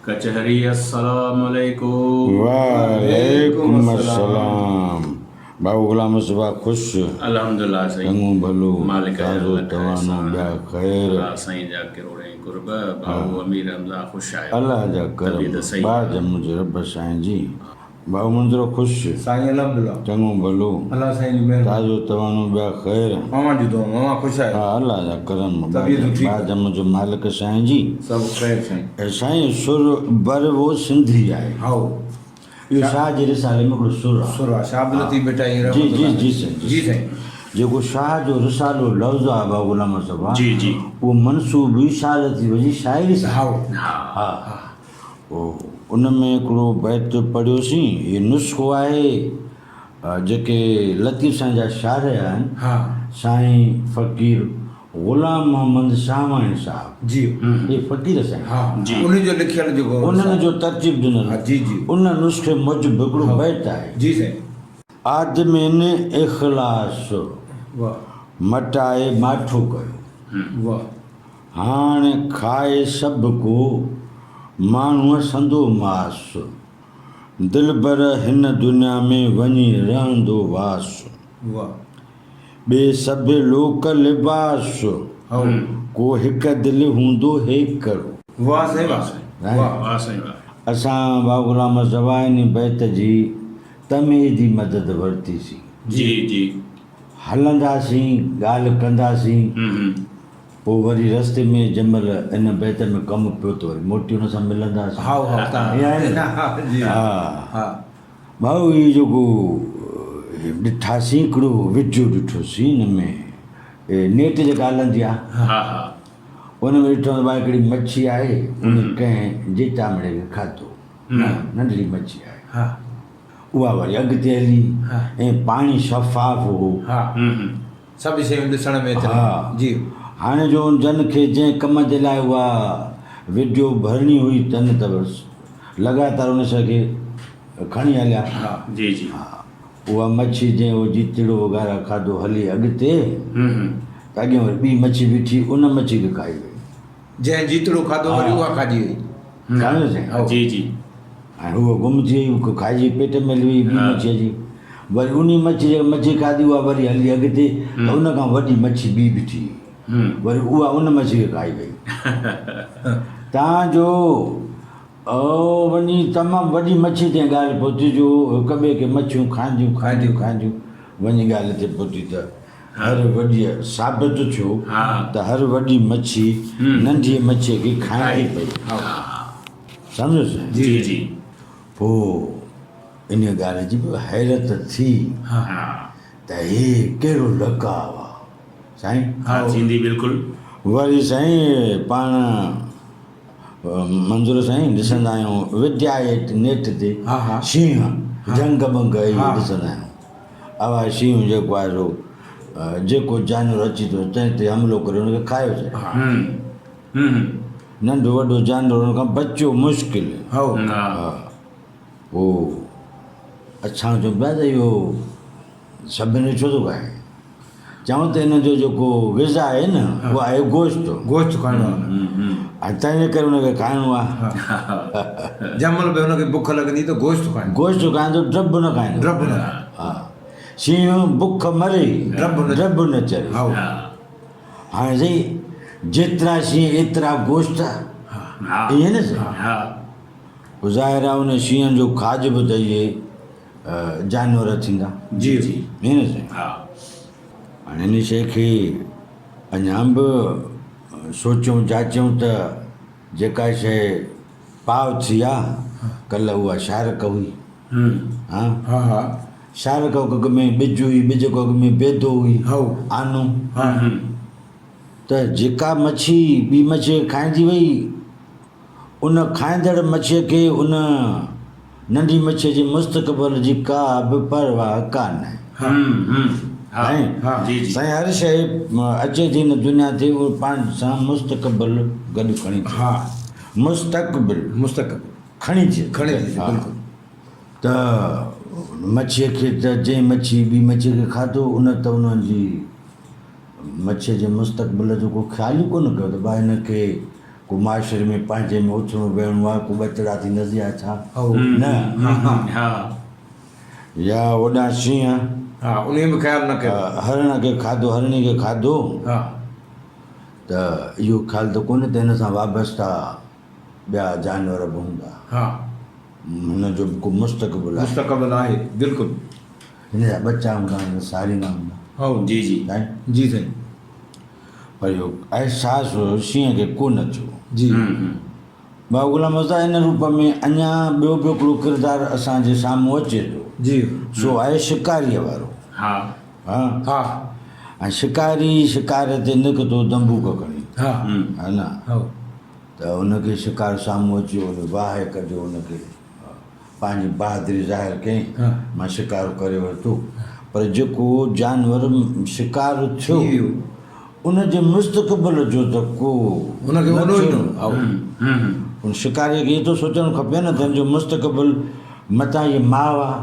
कचहरी अस्सलाम वालेकुम। वालेकुम अस्सलाम। बाबू गुलाम मुस्तफा खुश अल्हम्दुलिल्लाह सही चङो भलो मालिक ताज़ो तवानो ॿिया ख़ैर अल्लाह साईं जा किरोड़े कुर्ब बाबू अमीर हमज़ा ख़ुशि आहे अल्लाह जा करम तबीयत सही बाज मुंहिंजे रब साईं जी बाबू मंदिरो ख़ुशि साईं अल्हम्दुलिल्लाह चङो भलो अल्लाह साईं जी महिरबानी ताज़ो तवानो ॿिया ख़ैर मामा जी तो मामा ख़ुशि आहे हा अल्लाह जा करम तबीयत ठीकु बाज मुंहिंजो मालिक साईं जी सभु ख़ैर साईं ऐं साईं सुर बर वो सिंधी आहे हाओ इहो शाह जे रिसाले में हिकिड़ो सुर आहे सुरा शाह लतीफ़ बेटा ही जी जी जी साईं जी साईं जेको शाह जो रिसालो लफ़्ज़ आहे बाबू गुलाम मुस्तफा जी जी उहो मनसूब ई शाह लतीफ़ जी शाइरी सां हाओ हा उन में हिकिड़ो बैत पढ़ियोसीं इहो नुस्ख़ो आहे जेके लतीफ़ साईं जा शाइर आहिनि हा साईं फ़क़ीर ग़ुलाम मोहम्मद शाहवाणी साहब जी इहे फ़क़ीर साईं हा जी। उन्हीं जो लिखियल जेको उन्हनि जो तरतीब हा ॾिनल जी जी उन नुस्ख़े मूजिबि हिकिड़ो बैत आहे जी साईं आदमिन इख़लास वाह मटाए माठो कयो वाह हाणे खाए सभु को माण्हूअ संदो मास दिलबर हिन दुनिया में वञी रहंदो वास वाह ॿिए सभु लोक लिबास हाओ को हिकु दिलि हूंदो हिकिड़ो वाह साईं वाह वाह वाह साईं वाह असां बाबू गुलाम ज़वाइनी बैत जी तमीदी मदद वरितीसीं जी जी हलंदासीं ॻाल्हि कंदासीं पोइ वरी रस्ते में जंहिंमहिल इन बैत में कमु पियो त वरी मोटी हुन सां मिलंदासीं हाओ हाओ ईअं आहे न? हा जी हा हा भाऊ इहो जेको ॾिठासीं हिकिड़ो विडियो ॾिठोसीं हिन में नेट जेका हलंदी आहे हा हा उन में ॾिठो त भाई हिकिड़ी मच्छी आहे उन कंहिं जेतामड़े खे खाधो नंढड़ी मच्छी आहे हा उहा वरी अॻिते हली हा। ऐं पाणी शफ़ाफ़ हो हा सभु शयूं ॾिसण में अचनि हा। जी हाणे जो जन खे जंहिं कम जे लाइ उहा वीडियो भरणी हुई तन त बसि लगातार उन खे खणी हलिया हा जी जी उहा मच्छी जंहिं उहो जीतड़ो वग़ैरह खाधो हली अॻिते त अॻियां वरी ॿी मच्छी बीठी उन मच्छी खे खाई वई जंहिं जीतड़ो खाधो वरी हा। उहा खाधी वई सम्झो साईं जी जी हाणे उहा गुम थी वई उहा खाइजी पेट में हली वई ॿी हा। मच्छीअ जी वरी उन मच्छी जेका मच्छी खाधी उहा वरी हली अॻिते त उन खां वॾी मच्छी ॿी बीठी वरी उहा उन मच्छी खे खाई वई तव्हांजो वञी तमामु वॾी मच्छी ते ॻाल्हि पहुती जो हिक ॿिए खे मच्छियूं खाईंदियूं वञी ॻाल्हि हिते पहुती त हर वॾी साबित थियो हा। त हर वॾी मच्छी नंढी मच्छीअ खे खाइणी पई सम्झो साईं जी जी पोइ इन ॻाल्हि जी बि हैरत थी हा त हे कहिड़ो लकाव आहे साईं हा थींदी बिल्कुलु वरी साईं पाण मंज़ूर साईं ॾिसंदा आहियूं विद्या नेट ते हा हा शींहं जंग बंग इहे हा। ॾिसंदा आहियूं आवाज़ शींहं जेको आहे सो जेको जानवर अची थो तंहिं ते हमिलो करे हुनखे खायो हा नंढो वॾो जानवर हुन खां बचियो मुश्किल हाओ हा पोइ असां चऊं पिया त इहो सभिनी छो थो खाए चऊं त हिन जो जेको ग़िज़ा आहे न उहो आहे गोश्त गोश्त खाइणो आहे ऐं तंहिं करे हुनखे खाइणो आहे जंहिंमहिल बि हुनखे बुख लॻंदी त गोश्त खाइणो गोश्त खाईंदो ड्रब न खाईंदो ड्रब न हा शींहं बुख मरे ड्रब न चढ़े हाओ हाणे साईं जेतिरा शींहं एतिरा गोश्त हा ईअं न साईं हा ज़ाहिर आहे हुन शींहं जो खाज बि त इहे जानवर थींदा जी जी ईअं न साईं हा हाणे हिन शइ खे अञा बि सोचियूं जाचियूं त जेका शइ पाव थी आहे कल्ह उहा शारक हुई हा हा हा शारक अॻ में ॿिज हुई ॿिज अॻ में बेदो हुई हाओ आनो हा त जेका मच्छी ॿी मच्छी खाईंदी वई उन खाईंदड़ मच्छीअ खे उन नंढी मच्छीअ जे मुस्तक़बिल जी का बि परवाह कान आहे हा। जी जी साईं हर शइ अचे थी न दुनिया ते उहो पाण सां मुस्तक़बिल गॾु खणी थी हा मुस्तक़बिल मुस्तक़बिल खणी थी खणी थी हा। बिल्कुलु त मच्छीअ खे त जंहिं मच्छी ॿी मच्छीअ खे खाधो उन त उन्हनि जी मच्छीअ जे मुस्तक़बिल जो को ख़्यालु ई कोन कयो त भाई हिन खे को माशरे में पंहिंजे में उथणो वेहणो आहे, को ॿचड़ा थी नज़ी आहे छा हो न हा या वॾा शींहं हा उन में ख़्यालु न कयो हरण खे खाधो हरणी खे खाधो हा त इहो ख़्यालु त कोन्हे त हिन सां वाबस्ता ॿिया जानवर बि हूंदा, हा हुनजो बि को मुस्तक़बिल आहे, मुस्तक़बिल आहे बिल्कुलु हिन जा बच्चा हूंदा, हिन सारींगा हूंदा हो जी जी साईं। जी साईं पर इहो अहसासु शींहं खे कोन थियो। जी बाबा गुलाम अज़ा इन रूप में अञा ॿियो हिकिड़ो किरदारु असांजे साम्हूं अचे थो, जी सो आहे शिकारीअ वारो। हा हा हा ऐं शिकारी शिकार ते निकितो दंबूक खणी, हा है न, हो त उनखे शिकार साम्हूं अची वियो, वाहे कढियो, उनखे पंहिंजी बहादुरी ज़ाहिर कयईं, हा। मां शिकार करे वरितो। पर जेको जानवर शिकार थियो थी वियो उनजे मुस्तक़बिल जो त को हुनखे न वॾो ई थियो। न हो उन शिकारीअ खे इहो थो सोचणु खपे न त हिनजो मुस्तक़बिल मतां ही माउ आहे,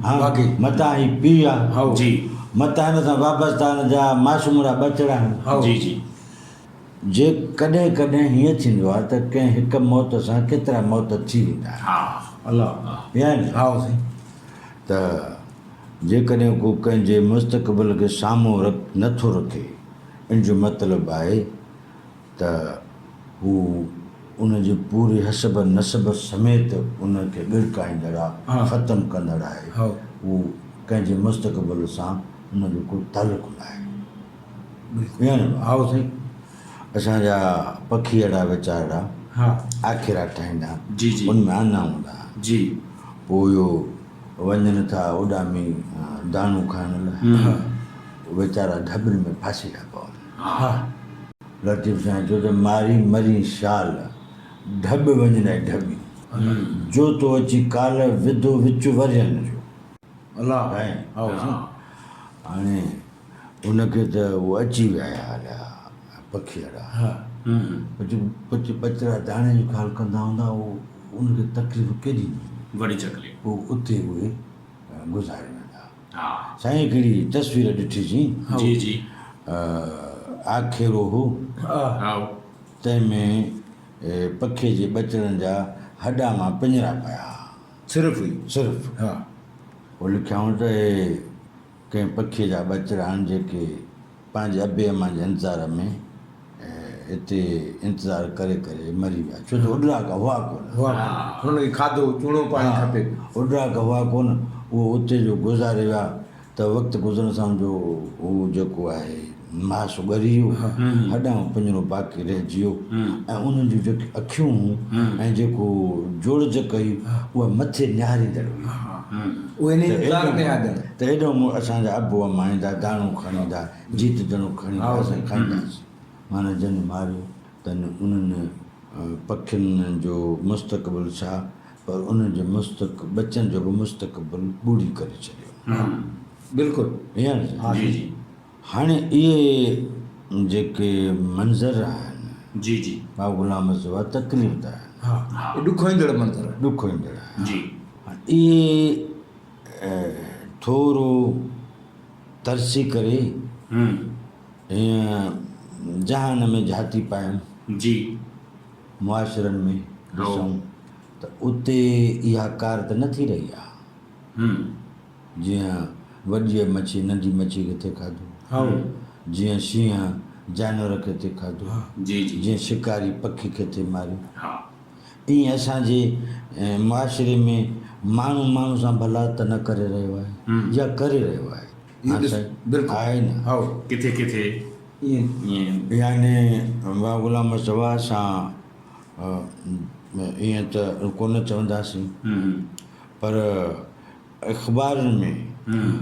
हा बाक़ी मतां ही पीउ आहे, हो जी मतां हिन सां वाबस्ता हिन जा मासूमड़ा ॿचड़ा आहिनि। हो जी जी जे कॾहिं कॾहिं हीअं थींदो आहे त कंहिं हिकु मौत सां केतिरा मौत थी वेंदा आहिनि, हा अल्लाह या न? हा साईं त जेकॾहिं को कंहिंजे मुस्तक़बिल खे साम्हूं नथो रखे, इन जो मतिलबु आहे त हू उनजी पूरी हसब नसब समेत उनखे गिड़काईंदड़ आहे, हा। ख़तमु कंदड़ आहे, हो हू कंहिंजे मुस्तक़बिल सां उनजो को तालुक़ु न आहे, बिल्कुलु या न? हा साईं असांजा पखी अहिड़ा वीचारा हा आख़िरा ठाहींदा, जी जी उनमें आना हूंदा, जी पोइ इहो वञनि था उॾामी दाणू खाइण लाइ, वीचारा ढबनि में फासी था पवनि। हा लतीफ़ साईं चयो त मारी मरी शाल ढब वञणाई ढबी, जो तो अची काल विधो विच वरियन जो, अल्लाह साईं। हा साईं हाणे उनखे त उहो अची विया हलिया पखी अहिड़ा, हा कुझु ॿचड़ा दाणे जो ख़्यालु कंदा हूंदा, उहो उनखे तकलीफ़ केॾी वॾी तकलीफ़ पोइ उते उहे गुज़ारे वेंदा। हा साईं हिकिड़ी तस्वीर ॾिठीसीं, जी जी आखेरो हो, हा हा तंहिंमें पखीअ जे ॿचड़नि जा हॾा मां पिंजरा पिया, सिर्फ़ु ई सिर्फ़ु हा पोइ लिखियाऊं त हे कंहिं पखीअ जा ॿचड़ा आहिनि जेके पंहिंजे अबे अम्मा जे इंतज़ार में हिते इंतज़ारु करे करे मरी विया, छो त उॾाक हुआ कोन, वाह हुनखे खाधो चूणो पाणी खपे उॾाक हुआ कोन, उहो उते जो गुज़ारे विया। त वक़्तु गुज़रण सां जो उहो जेको आहे मांस ॻरी वियो, हॾां पिंजरो बाक़ी रहिजी वियो, ऐं उन्हनि जूं जेके अखियूं ऐं जेको जोड़ज कई उहा मथे निहारींदड़ हुई। उहे इन इंतज़ार में आदर त एॾो असांजा अबू अम्मा ईंदा, दाणो खणी ईंदा, जीत ॼणो खणी ईंदा, असां खाईंदासीं। माना जन मारियो त उन्हनि पखियुनि जो मुस्तक़बिल छा, पर उन्हनि जे बचनि जो बि मुस्तक़बिल ॿूड़ी करे छॾियो, बिल्कुलु ईअं न? जी जी हाणे इहे जेके मंज़र आहिनि जी जी बाबा गुलाम अज़वा तकलीफ़ त आहिनि, हा ॾुखो ईंदड़ मंज़र ॾुखो ईंदड़ आहिनि। जी इहे थोरो तरसी करे हीअं जहान में जाती पाइनि, जी मुआशिरनि में ॾिसूं त उते इहा कार त न थी रही आहे, जीअं वॾी मच्छी नंढी मच्छी खे थिए खाधो, हा जीअं शींहं जानवर खे थिए खाधो, जी जी जीअं शिकारी पखी खे थिए मारियो, हा ईअं असांजे मुआशिरे में माण्हू माण्हू सां भला त न करे रहियो आहे, या करे रहियो आहे, इहो हा ॾिस, साईं, बिल्कुलु आहे न? हा किथे किथे ईअं ईअं याने बाबा गुलाम अज़वा सां ईअं त कोन चवंदासीं, पर अख़बारुनि में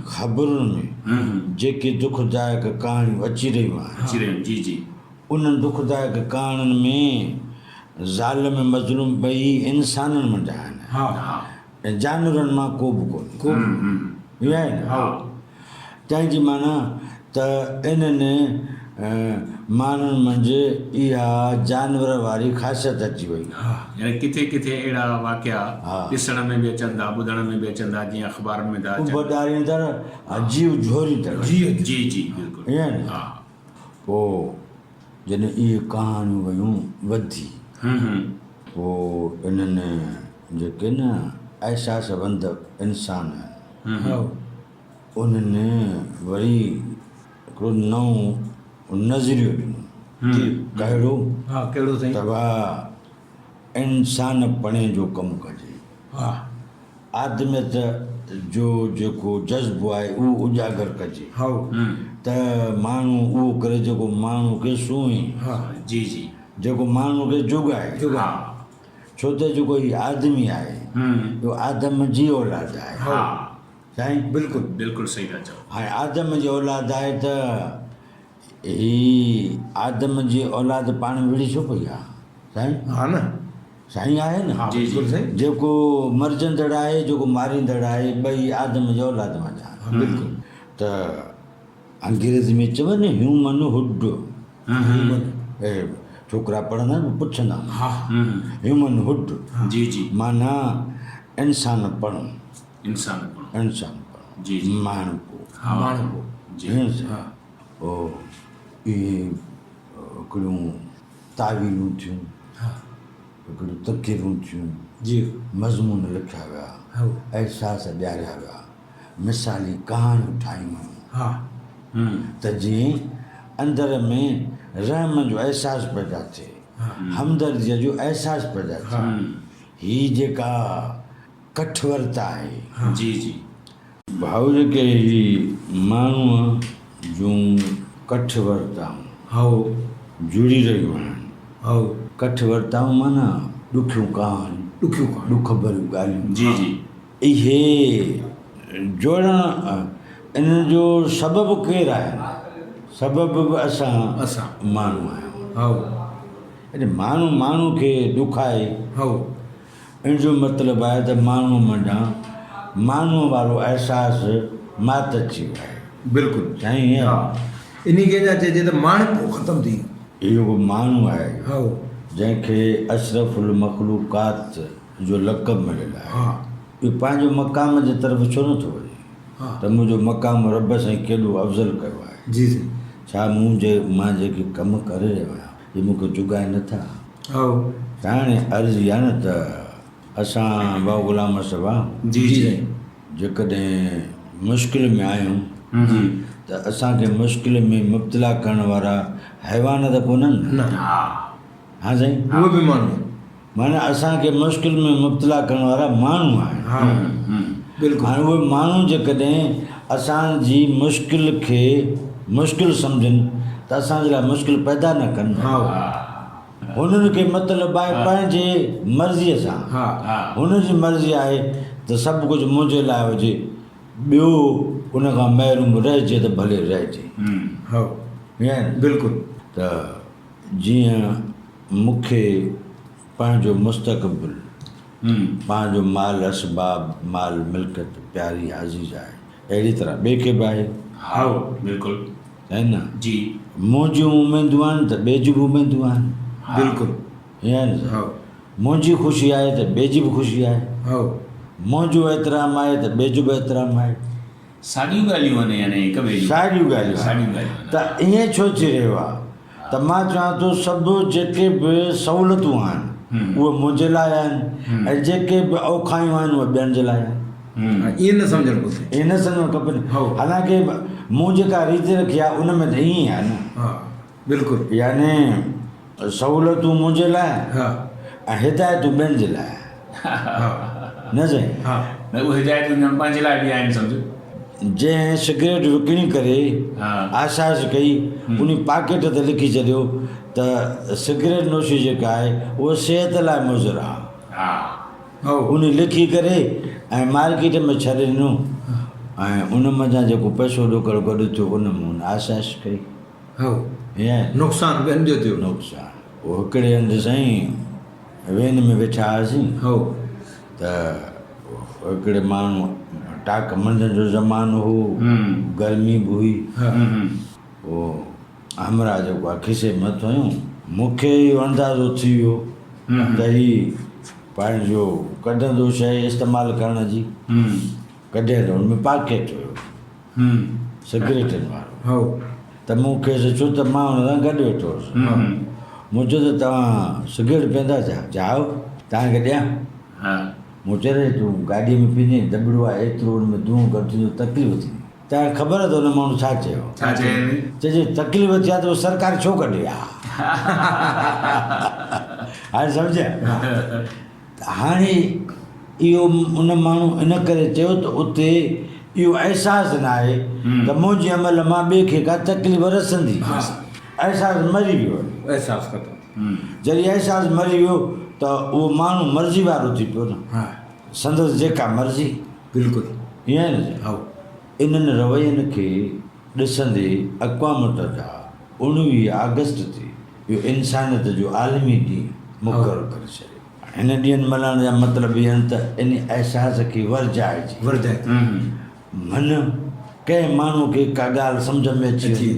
ख़बरुनि में जेके दुखदायक कहाणियूं अची रहियूं आहिनि, अची रहियूं जी जी उन्हनि दुखदायक कहाणियुनि में ज़ालिम मज़लूम ॿई इंसाननि मंझि आहिनि, हा ऐं जानवरनि मां को बि कोन्हे, इहा आहे न? तंहिंजी माना त इन्हनि माण्हुनि मंझि इहा जानवर वारी ख़ासियत अची वई। यानी किथे किथे अहिड़ा वाक़िया हा। ॾिसण में बि अचनि था, ॿुधण में बि अचनि था, जीअं अख़बार में था अचनि। उॿारींदड़ जीव झोरींदड़, जी जी जी बिल्कुलु ईअं न? हा पोइ जॾहिं इहे कहाणियूं वयूं वधी पोइ इन्हनि जेके न अहसासवंद इंसान आहिनि उन्हनि वरी हिकिड़ो नओं नज़रियो ॾिनो कहिड़ो हा कहिड़ो साईं? त वाह इंसानपणे जो कमु कजे, हा आदमियत जो जेको जज़्बो आहे उहो उजागर कजे हा त माण्हू उहो करे जेको माण्हू खे सूंहे, हा जी जी जेको माण्हू खे जुगाए। हा छो त जेको हीउ आदमी आहे इहो आदम जी औलाद आहे हा साईं। बिल्कुलु बिल्कुलु सही था चओ। हाणे आदम जी औलाद आहे त ही आदम जी औलाद पाण विड़ी छो पई आहे साईं? हा न साईं आहे न। हा जी, जी। बिल्कुलु साईं। जेको मरजंदड़ आहे जेको मारींदड़ आहे ॿई आदम जी औलाद मां जा। बिल्कुलु। त अंग्रेज़ी में चवनि ह्यूमन हुड, छोकिरा पढ़ंदा आहिनि पुछंदा हा ह्यूमन हुड जी जी माना इंसानपण, इंसानपण इंसानपण जी जी माण्हू हा माण्हू जी पोइ इहे हिकिड़ियूं तावीलूं थियूं, हिकिड़ियूं तकीरूं थियूं, जी मज़मून लिखिया विया, हा अहसास ॾियारिया विया, मिसाली कहाणियूं ठाहियूं वयूं हा त जीअं अंदर में रहम जो अहसासु पैदा थिए, हमदर्दीअ जो अहसासु पैदा थिए। हीअ जेका कठवरता आहे जी जी भाऊ जेके ही माण्हूअ जूं कठवरताऊं हा जुड़ी रहियूं आहिनि। हा कठवरताऊं माना ॾुखियूं कहाणियूं, ॾुखियूं कहाणियूं। ॾुख भरियूं ॻाल्हियूं, जी जी इहे जोड़ण इन्हनि जो सबबु केरु आहे? सबबु बि असां माण्हू आहियूं। हा अरे माण्हू माण्हू खे ॾुखाए हा इन जो मतिलबु आहे त माण्हू मञा माण्हूअ वारो अहसासु मात अची वियो आहे। बिल्कुलु साईं ईअं हा इन खे अञा चइजे त माण्हू ख़तमु थी वियो। इहो माण्हू आहे हा जंहिंखे अशरफुल मखलूकात जो लक़ब मिलियलु आहे। हा इहो पंहिंजो मक़ाम जे तरफ़ छो नथो वञे हा त मुंहिंजो मक़ाम रब साईं केॾो अफ़ज़ल कयो आहे। जी जी छा मां जेके कमु करे रहियो आहियां इहे मूंखे चुगाए नथा? हा हाणे अर्ज़ी आहे न त असां भाऊ ग़ुलाम सभा जी जी जेकॾहिं मुश्किल में आहियूं त असांखे मुश्किल में मुब्तला करण वारा हैवान त कोन्हनि न हा हा साईं। उहे बि माण्हू माना असांखे मुश्किल में मुब्तला करण वारा माण्हू आहिनि। हा बिल्कुलु हाणे उहे माण्हू जेकॾहिं असांजी मुश्किल खे मुश्किल सम्झनि त असांजे लाइ मुश्किल पैदा न कनि। हा हुननि खे मतिलबु आहे पंहिंजे मर्ज़ीअ सां, हा हुनजी मर्ज़ी आहे त सभु कुझु मुंहिंजे लाइ हुजे, ॿियो उन खां महिरूम रहिजे त भले रहिजे। हा ईअं बिल्कुलु त जीअं मूंखे पंहिंजो मुस्तक़बिल, पंहिंजो माल असबाब माल मिल्कियत प्यारी अज़ीज़ आहे, अहिड़ी तरह ॿिए खे बि आहे हा बिल्कुलु है न। जी मुंहिंजियूं उमेदूं आहिनि त ॿिए जूं बि उमेदूं आहिनि। बिल्कुलु ईअं हा मुंहिंजी ख़ुशी आहे त ॿिए जी बि ख़ुशी आहे, हा मुंहिंजो एतिराम आहे त ॿिए जो बि एतिराम आहे। साॻियूं ॻाल्हियूं आहिनि यानी हिक ॿिए जूं साॻियूं ॻाल्हियूं साॻियूं आहिनि। ॻाल्हियूं त ईअं छो थी रहियो आहे त मां चवां थो सभु जेके बि सहूलियतूं आहिनि उहे मुंहिंजे लाइ आहिनि ऐं जेके बि औखायूं आहिनि उहे ॿियनि जे लाइ आहिनि। ईअं न सम्झणु घुरिजे। ईअं न सम्झणु खपे। हा। हालांकि मूं जेका रीति रखी आहे उन में त ईअं आहे न, हा बिल्कुलु यानी सहूलियतूं मुंहिंजे लाइ हा ऐं हिदायतूं ॿियनि जे लाइ हा न साईं। हा न उहे हिदायतूं ॼण पंहिंजे लाइ बि आहिनि सम्झो। जंहिं सिगरेट विकिणी करे हा आशास कई उन पाकेट ते लिखी छॾियो त सिगरेट नोशी जेका आहे उहा सिहत लाइ मुज़र आहे, हा हा उन लिखी करे ऐं मार्केट में छॾे ॾिनो ऐं उन मथां जेको पैसो ॾोकड़ गॾु थियो उन में उन आशास कई। हा ईअं नुक़सानु ॿियनि जो थियो। नुक़सानु उहो हिकिड़े हंधि साईं वेन में वेठा हुआसीं हा त हिकिड़े माण्हू टाक मंझंदि जो ज़मानो हो, गर्मी बि हुई, हा पोइ हमरा जेको आहे खिसे मथो हुयूं, मूंखे इहो अंदाज़ो थी वियो त हीउ पंहिंजो कढंदो शइ इस्तेमालु करण जी, कढे त हुन में पाकेट हुयो सिगरेटनि वारो। हा त मूं खेसि छो त मां हुन सां गॾु वेठो हुउसि मूं चयो त तव्हां सिगरेट पीअंदा छा चयो तव्हांखे ॾियां हा मूं चयो तूं गाॾीअ में पीअंदे दॿड़ो आहे एतिरो हुन में धूओं घटि थींदो तकलीफ़ थींदी तव्हांखे ख़बर आहे त हुन माण्हू छा चयो छा चए चइजे तकलीफ़ थिया त सरकार छो कढी आहे हाणे सम्झिया हाणे इहो उन माण्हू इन करे चयो त उते इहो अहसासु न आहे त मुंहिंजे अमल मां ॿिए खे का तकलीफ़ रसंदी अहसासु मरी वियो एहसास ख़तमु जॾहिं अहसासु मरी वियो त उहो माण्हू मर्ज़ी वारो थी पियो न हा संदसि जेका मर्ज़ी बिल्कुलु ईअं आहे न हा इन्हनि रवैयनि खे ॾिसंदे अक़वाम मुतहिदा 19 अगस्त ते इहो इंसानियत जो आलमी ॾींहुं मुक़ररु करे छॾियो हिन ॾींहंनि मल्हाइण जा मतिलबु इहे आहिनि त इन अहसास खे वरजाइजे वरजाए मन कंहिं माण्हू खे का ॻाल्हि सम्झ में अची वञे